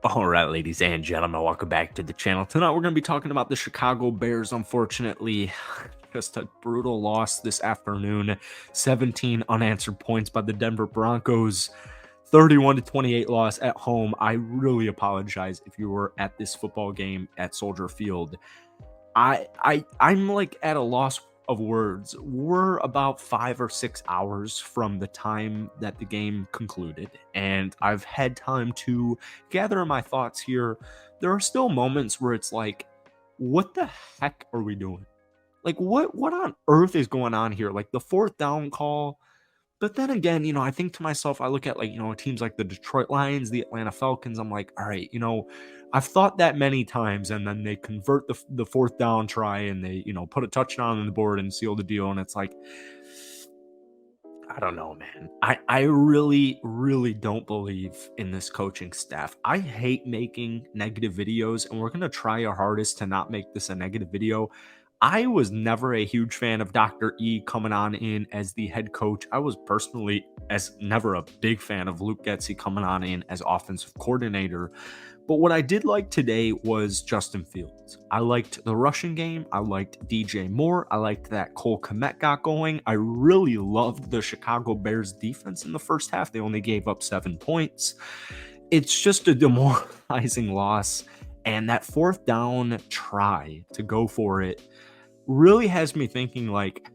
All right, ladies and gentlemen, welcome back to the channel. Tonight, we're going to be talking about the Chicago Bears. Unfortunately, just a brutal loss this afternoon. 17 unanswered points by the Denver Broncos. 31-28 loss at home. I really apologize if you were at this football game at Soldier Field. I'm like at a loss of words. We're about 5 or 6 hours from the time that the game concluded, and I've had time to gather my thoughts here. There are still moments where it's like, what the heck are we doing? Like, what on earth is going on here? Like the fourth down call. But then again, I think to myself, I look at teams like the Detroit Lions, the Atlanta Falcons. I'm like, all right, I've thought that many times, and then they convert the fourth down try, and they put a touchdown on the board and seal the deal. And it's like, I don't know, man. I really, really don't believe in this coaching staff. I hate making negative videos, and we're gonna try our hardest to not make this a negative video. I was never a huge fan of Dr. E coming on in as the head coach. I was personally as never a big fan of Luke Getsy coming on in as offensive coordinator. But what I did like today was Justin Fields. I liked the rushing game. I liked DJ Moore. I liked that Cole Kmet got going. I really loved the Chicago Bears defense in the first half. They only gave up 7 points. It's just a demoralizing loss. And that fourth down try to go for it really has me thinking, like,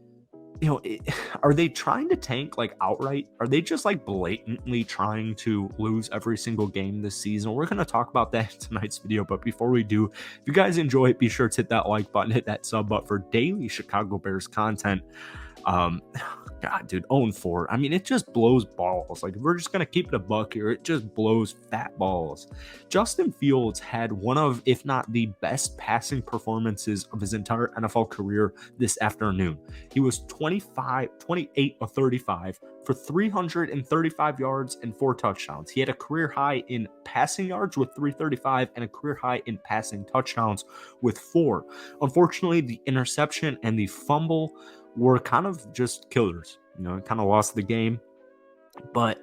are they trying to tank like outright? Are they just like blatantly trying to lose every single game this season? We're going to talk about that in tonight's video. But before we do, if you guys enjoy it, be sure to hit that like button, hit that sub button for daily Chicago Bears content. God, dude, 0-4. I mean, it just blows balls. Like, if we're just going to keep it a buck here, it just blows fat balls. Justin Fields had one of, if not the best passing performances of his entire NFL career this afternoon. He was 28 of 35 for 335 yards and 4 touchdowns. He had a career high in passing yards with 335 and a career high in passing touchdowns with 4. Unfortunately, the interception and the fumble were kind of just killers. Kind of lost the game. But,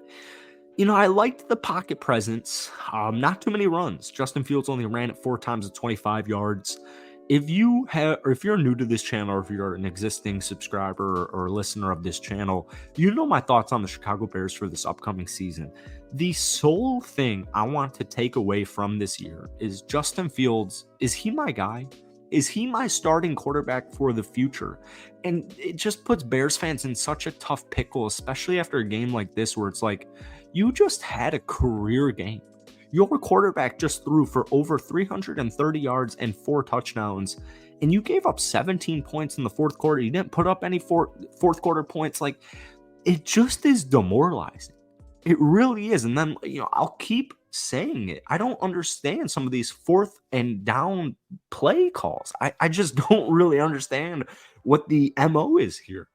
I liked the pocket presence. Not too many runs. Justin Fields only ran it 4 times at 25 yards. If you're new to this channel, or if you're an existing subscriber or listener of this channel, you know my thoughts on the Chicago Bears for this upcoming season. The sole thing I want to take away from this year is Justin Fields. Is he my guy? Is he my starting quarterback for the future? And it just puts Bears fans in such a tough pickle, especially after a game like this, where it's like, you just had a career game. Your quarterback just threw for over 330 yards and 4 touchdowns, and you gave up 17 points in the fourth quarter. You didn't put up any fourth quarter points. Like, it just is demoralizing. It really is. And then, I'll keep saying it. I don't understand some of these fourth and down play calls. I just don't really understand what the MO is here.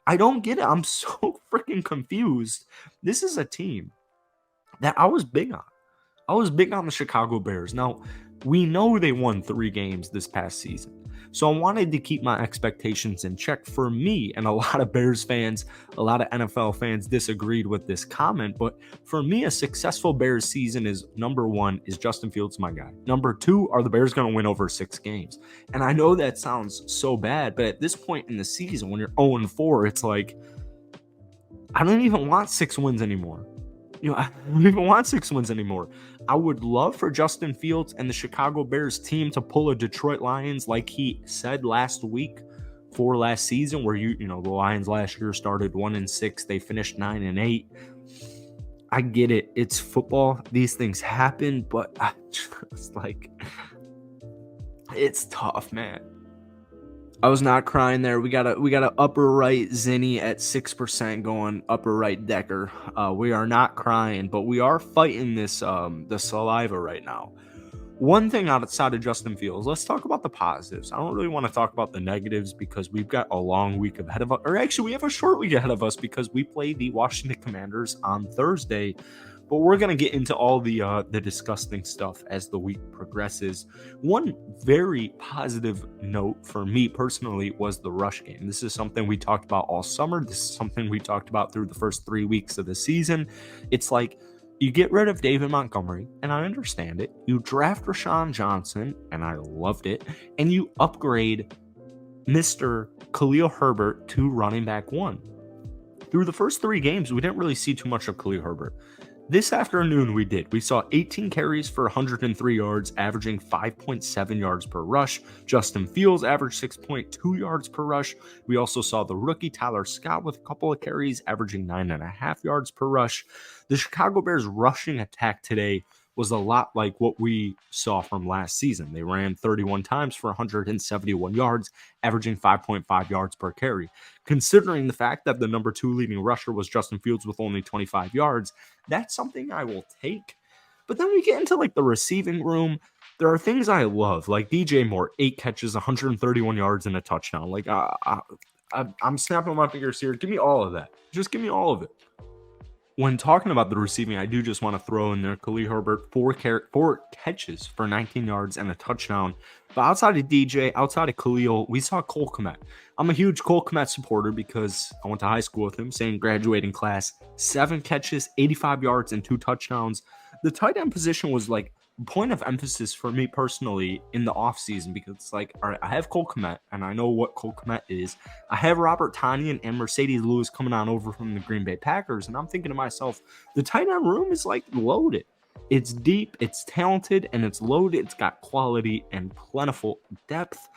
I don't get it. I'm so freaking confused. This is a team that I was big on. I was big on the Chicago Bears. Now, we know they won 3 games this past season. So I wanted to keep my expectations in check. For me, and a lot of Bears fans, a lot of NFL fans disagreed with this comment, but for me, a successful Bears season is, number 1, is Justin Fields my guy. Number 2, are the Bears going to win over 6 games? And I know that sounds so bad, but at this point in the season, when you're 0-4, it's like, I don't even want 6 wins anymore. I don't even want 6 wins anymore. I would love for Justin Fields and the Chicago Bears team to pull a Detroit Lions, like he said last week for last season, where the Lions last year started 1-6, they finished 9-8. I get it. It's football. These things happen, but I just it's tough, man. I was not crying there. We got a upper right Zinni at 6% going, upper right Decker. We are not crying, but we are fighting this the saliva right now. One thing outside of Justin Fields, let's talk about the positives. I don't really want to talk about the negatives because we've got a long week ahead of us. Or actually, we have a short week ahead of us because we play the Washington Commanders on Thursday. But we're going to get into all the disgusting stuff as the week progresses. One very positive note for me personally was the rush game. This is something we talked about all summer. This is something we talked about through the first 3 weeks of the season. It's like, You get rid of David Montgomery, and I understand it. You draft Rashawn Johnson, and I loved it. And you upgrade Mr. Khalil Herbert to running back one. Through the first 3 games, we didn't really see too much of Khalil Herbert. This afternoon, we did. We saw 18 carries for 103 yards, averaging 5.7 yards per rush. Justin Fields averaged 6.2 yards per rush. We also saw the rookie Tyler Scott with a couple of carries, averaging 9.5 yards per rush. The Chicago Bears rushing attack today was a lot like what we saw from last season. They ran 31 times for 171 yards, averaging 5.5 yards per carry. Considering the fact that the number 2 leading rusher was Justin Fields with only 25 yards, that's something I will take. But then we get into like the receiving room. There are things I love, like DJ Moore, 8 catches, 131 yards, and a touchdown. Like I'm snapping my fingers here. Give me all of that. Just give me all of it. When talking about the receiving, I do just want to throw in there Khalil Herbert, 4 catches for 19 yards and a touchdown. But outside of DJ, outside of Khalil, we saw Cole Kmet. I'm a huge Cole Kmet supporter because I went to high school with him, same graduating class. 7 catches, 85 yards, and 2 touchdowns. The tight end position was like point of emphasis for me personally in the offseason because it's like, all right, I have Cole Kmet, and I know what Cole Kmet is. I have Robert Tonyan and Mercedes Lewis coming on over from the Green Bay Packers, and I'm thinking to myself, the tight end room is like loaded. It's deep, it's talented, and it's loaded. It's got quality and plentiful depth.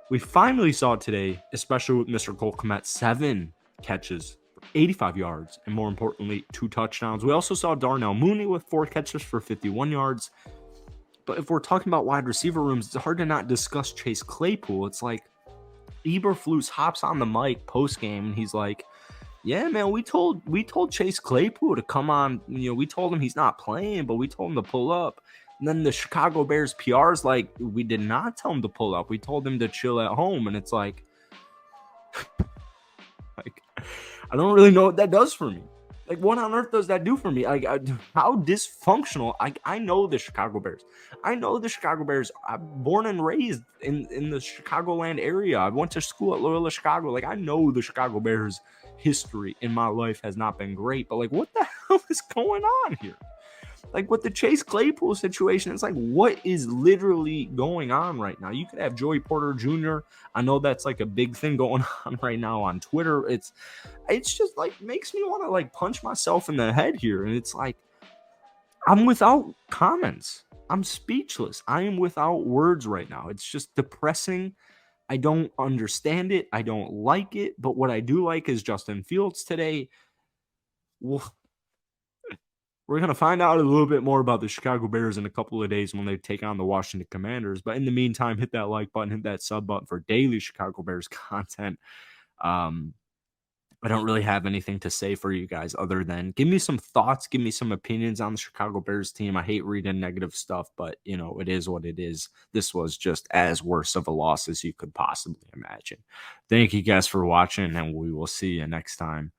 We finally saw it today, especially with Mr. Cole Kmet, 7 catches, 85 yards, and more importantly, 2 touchdowns. We also saw Darnell Mooney with 4 catches for 51 yards. But if we're talking about wide receiver rooms, it's hard to not discuss Chase Claypool. It's like Eberflus hops on the mic post game and he's like, "Yeah, man, we told Chase Claypool to come on. We told him he's not playing, but we told him to pull up." And then the Chicago Bears PR is like, "We did not tell him to pull up. We told him to chill at home." And it's like I don't really know what that does for me. Like, what on earth does that do for me? Like, how dysfunctional? I know the Chicago Bears. I know the Chicago Bears. I'm born and raised in the Chicagoland area. I went to school at Loyola Chicago. Like, I know the Chicago Bears history in my life has not been great. But, like, what the hell is going on here? Like, with the Chase Claypool situation, it's like, what is literally going on right now? You could have Joey Porter Jr. I know that's like a big thing going on right now on Twitter. It's just like makes me want to like punch myself in the head here. And it's like, I'm without comments. I'm speechless. I am without words right now. It's just depressing. I don't understand it. I don't like it. But what I do like is Justin Fields today. Well, we're going to find out a little bit more about the Chicago Bears in a couple of days when they take on the Washington Commanders. But in the meantime, hit that like button, hit that sub button for daily Chicago Bears content. I don't really have anything to say for you guys other than give me some thoughts, give me some opinions on the Chicago Bears team. I hate reading negative stuff, but, it is what it is. This was just as worse of a loss as you could possibly imagine. Thank you guys for watching, and we will see you next time.